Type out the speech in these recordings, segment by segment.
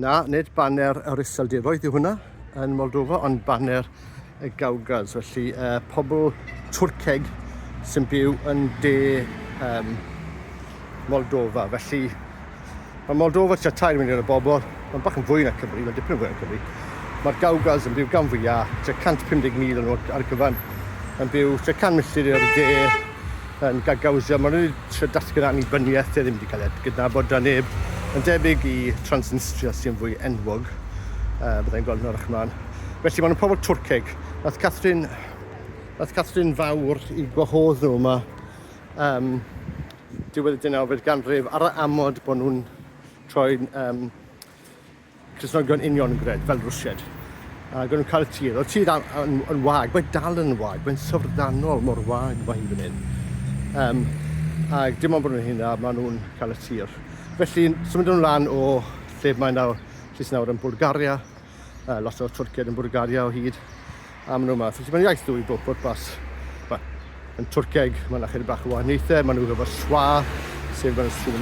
Na, nid baner yr Iseldiroedd yw hwnna yn Moldofa, ond baner y Gagauz. Felly pobl Twrceg sy'n byw yn de Moldofa. Felly mae Moldofa tua 3 miliwn o bobl, mae'n bach yn fwy na Cymru, mae'n dipyn yn fwy na Cymru. Mae'r Gagauz yn byw gan fwyaf, tua 150,000 yn ar gyfan yn byw tua 100 milltir o'r de yn Gagauzia. Maen nhw wedi trio datgan annibyniaeth, ddim wedi cael gydnabod da neb. Yn debyg i Transnistria sy'n fwy enwog, byddai'n gweld yn o'r ymlaen. Felly maen nhw'n pobl Twrceg. Nath Catherine Fawr i gwahodd nhw yma diwedd y 19fed ganrif ar y amod bod nhw'n troi'n Cristnogion uniongred fel Rwsied. Ac o'n nhw'n cael y tir. Oedd tir yn wag, mae'n dal yn wag, mae'n syfrdanol mor wag mae hi fan hyn. Ac dim ond bod nhw'n hynna, maen nhw'n cael y tir. Felly, symud nhw'n lan o lle mae nawr, lle sy'n nawr yn Bwlgaria, lot o Twrced yn Bwlgaria o hyd, a maen nhw yma. Felly, mae'n iaith ddwy bod bas. Yn Twrceg, mae'n chydig bach o wahaniaethau, maen nhw efo swa, sef maen nhw'n sŵn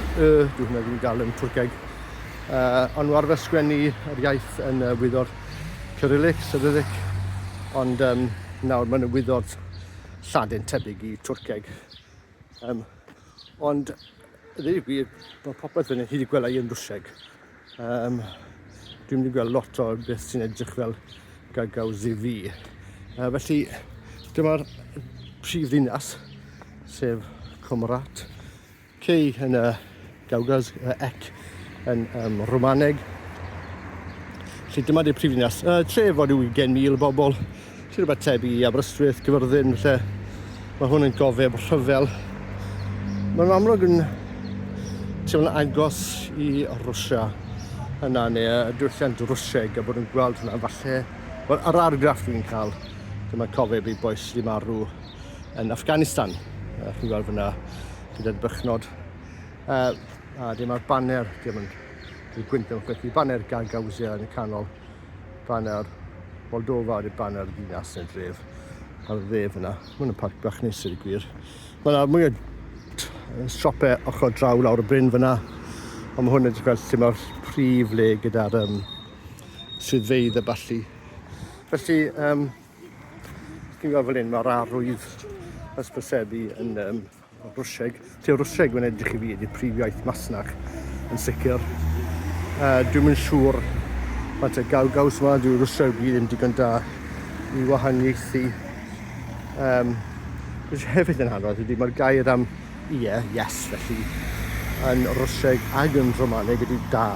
dwi hwnna ddim gael yn Twrceg. Ond nhw arfer sgwennu yr iaith yn wyddor Cyrillic, ond nawr maen nhw'n wyddor Lladin tebyg i Twrceg. Ond, ddweud gwir, mae popeth yn hyd i gweld yn Rwsieg. Dwi'n mynd i gweld lot o beth sy'n edrych fel Gagauzia fi. Felly, dyma'r prifddinas, sef Komrat, cei yn Gagauz, ec yn Rwmaneg. Felly dyma di'r prifddinas. Tref o ryw 20,000 bobl, sy'n rhywbeth tebyg i Aberystwyth, Gyfyrddin, lle mae hwn yn gofeb rhyfel. Mae'n amlwg yn teimlo'n agos i Rwsia yna, neu diwylliant Rwsieg, a bod yn gweld hwnna falle. Yr argraff dwi'n cael, dyma cofeb i boes wedi marw yn Afghanistan. Chi'n gweld fyna gyda'r bychnod. A dyma'r baner, dwi'n gwynt yn chwythu, baner Gagauzia yn y canol, baner Moldofa, ydy'r baner ddinas yn y dref, ar y ddef yna. Mae'n parc bach neis i'r gwir. Mae yna mwy o siopau ochr draw lawr y bryn fyna, ond mae hwn yn edrych fel lle mae'r prif le gyda'r swyddfeydd y ballu. Felly, chi'n gweld fel hyn, mae'r arwydd ysbrysebu yn Rwsieg. Lle Rwsieg mae'n edrych i fi ydy'r prif iaith masnach yn sicr. Dwi'n mynd siŵr faint y Gagauz yma, dwi'n Rwsieg fi ddim digon da i wahaniaethu. Dwi'n hefyd yn anodd ydy, mae'r gair am yes, felly yn Rwsieg ac yn Rwmaneg ydy da.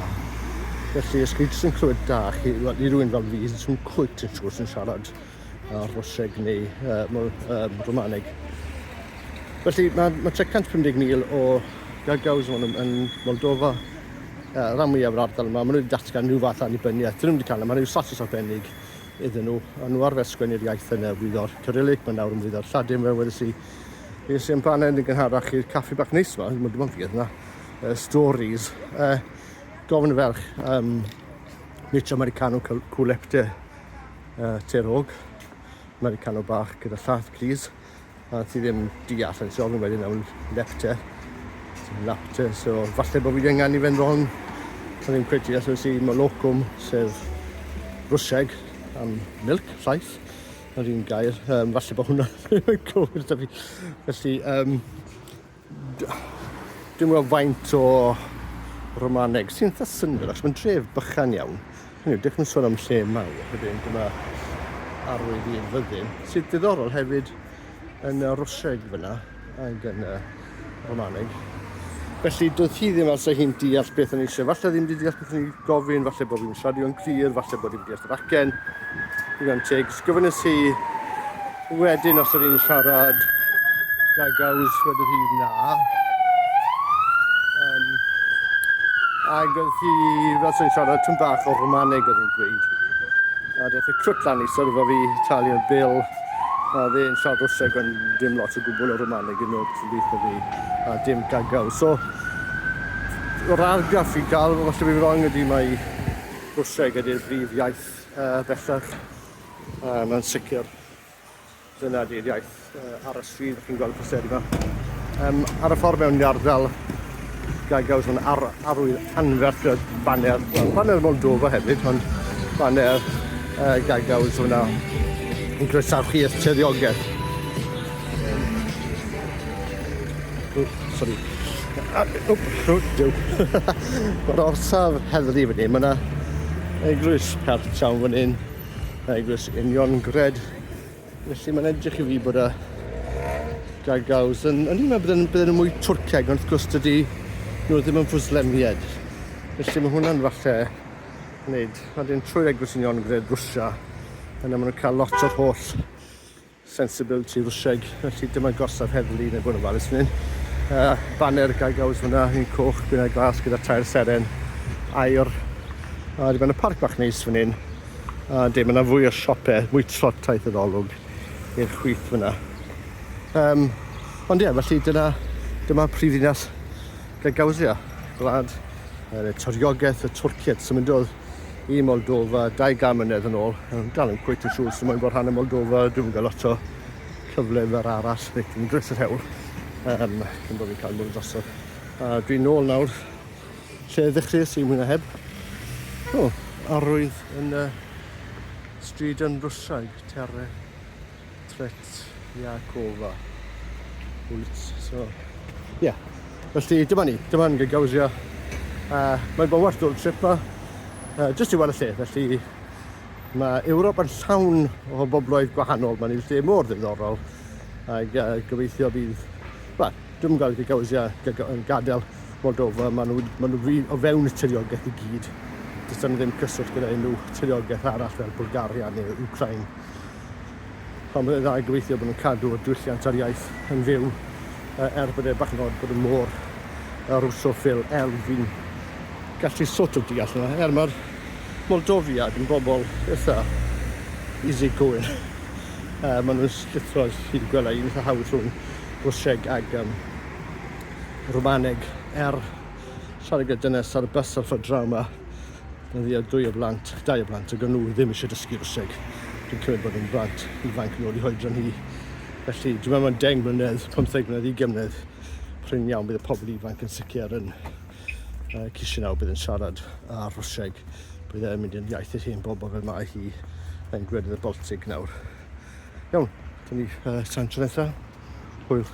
Felly, os chi jyst yn clywed da, i rywun fel fi, sy'n cwyt yn siŵr sy'n siarad Rwsieg neu Rwmaneg. Felly, mae 150,000 o Gagauz yn Moldofa. Rhan mwyaf o'r ardal yma, maen nhw wedi datgan rhyw fath annibyniaeth. Dyn nhw wedi cael yma, maen nhw'n status arbennig iddyn nhw. A nhw arfer sgwennu'r iaith yn wyddor Cyrillic, mae'n nawr yn wyddor Lladin, fe wedes i. Nes i'n baned yn gynharach i'r caffi bach neis yma, dim ond fi yna. Stories. Gofyn y ferch, Mitch Americano cwlepte tirog, Americano bach gyda llath clis. A ti ddim deall yn siofn wedyn mewn lepte, so falle bod fi wedi angen i fynd ron. A ddim cweit deall os i molocwm, sef Rwsieg, am milk, llaeth, yr un gair. Falle bod hwnna yn cywir da fi. Felly, dwi'n gweld faint o Rwmaneg sy'n eitha syndod, ac mae'n dref bychan iawn. Hynny, dych chi'n sôn am lle mawr, wedyn dyma arwydd i'r fyddin, sydd diddorol hefyd yn Rwsieg fyna, ac yn Rwmaneg. Felly, doedd hi ddim ars hi'n deall beth yn eisiau. Falle ddim wedi deall beth yn ei gofyn, falle bod fi'n siarad yn clir, falle bod hi'n deall yr acen. Digon teg. Gofynnais hi wedyn os oedd hi'n siarad Gagauz, wedodd hi na. Ac oedd hi, fel sy'n siarad, tŵn bach o Rwmaneg oedd hi'n gweud. A daeth y crwt lan i syrfa fi, Italian Bill, a dde'n siarad Rwsieg, ond dim lot o gwbl o Rwmaneg yn oed sy'n gweithio fi, a dim Gagauz. So, o'r argraff i gael, falle fi'n wrong ydy mae Rwsieg ydy'r brif iaith bellach. Mae'n sicr, dyna ydy'r iaith ar y stryd, chi'n gweld posteri yma. Ar y ffordd mewn i ardal, Gagauz yn arwydd anferth y baner, wel, baner Moldofa hefyd, ond baner Gagauz hwnna yn groesawchu'r tiriogaeth. Sorry. Diw. Mae'r orsaf heddlu fan hyn. Mae yna eglwys perchawn fan hyn. Eglwys union gred. Felly mae'n edrych i fi bod y Gagauz yn... O'n i'n meddwl bydden nhw mwy Twrceg, ond wrth gwrs dydy nhw ddim yn Fwslemiaid. Felly mae hwnna'n falle wneud. Wedyn trwy'r eglwys union gred Rwsia. Yna maen nhw'n cael lot o'r holl sensibility Twrceg. Felly dyma gorsaf heddlu neu bod yn ofalus fan hyn. Baner Gagauz hwnna, un coch, gwynau glas gyda tair seren, air. A di mae'n y parc bach neis fan hyn. A di mae'n fwy o siopau, mwy trotaeth ddolwg i'r chwith hwnna. Ond ie, felly dyma prifddinas Gagauzia, gwlad tiriogaeth y Twrciaid sy'n mynd oedd i Moldofa 200 mlynedd yn ôl. Dal yn cweit yn siŵr sy'n mynd bod rhan o Moldofa, dwi'n gael lot o cyflef ar arall, yn gris yr hewl. Cyn bod fi'n cael mwyn drosodd. Dwi'n nôl nawr lle ddechrau sy'n mwyn a heb. Arwydd yn stryd yn Rwsieg, Tretsjakowa. So, ie. Felly dyma ni, dyma'n Gagauzia. Mae'n bod werth o'r trip yma. Jyst i weld y lle, felly mae Ewrop yn llawn o bobloedd gwahanol. Mae'n yw'r lle mor ddiddorol. Gobeithio bydd... Wel, dwi'n gael Gagauzia yn gadael Moldofa, maen nhw o fewn y tiriogaeth i gyd. Does yna ddim cyswllt gyda unrhyw tiriogaeth arall fel Bulgaria neu Ukraine. Ond byddai dda gobeithio bod nhw'n cadw'r diwylliant ar iaith yn fyw bod e bach yn od bod y môr Rwsoffil fi'n gallu sort of deall yna. Mae'r Moldofiad yn bobl eitha easy going. Maen nhw'n llithro hyd y gwela un eitha hawdd rhwng Twrceg ag Rwmaneg siarad gyda dynes ar y bus ar ffordd draw yma. Dau o blant, ag nhw ddim eisiau dysgu Twrceg. Dwi'n cymryd bod yn blant ifanc yn ôl i hoedran hi. Felly, dwi'n meddwl 10 mlynedd, 15 mlynedd, 20 mlynedd, prin iawn bydd y pobl ifanc yn sicr yn Chisinau bydd yn siarad ar Twrceg. Bydd e'n mynd i'n iaith yr hen bobl fel mae hi yn gwledydd y Baltig nawr. Iawn, dyna ni tan tro nesaf. Hwyl.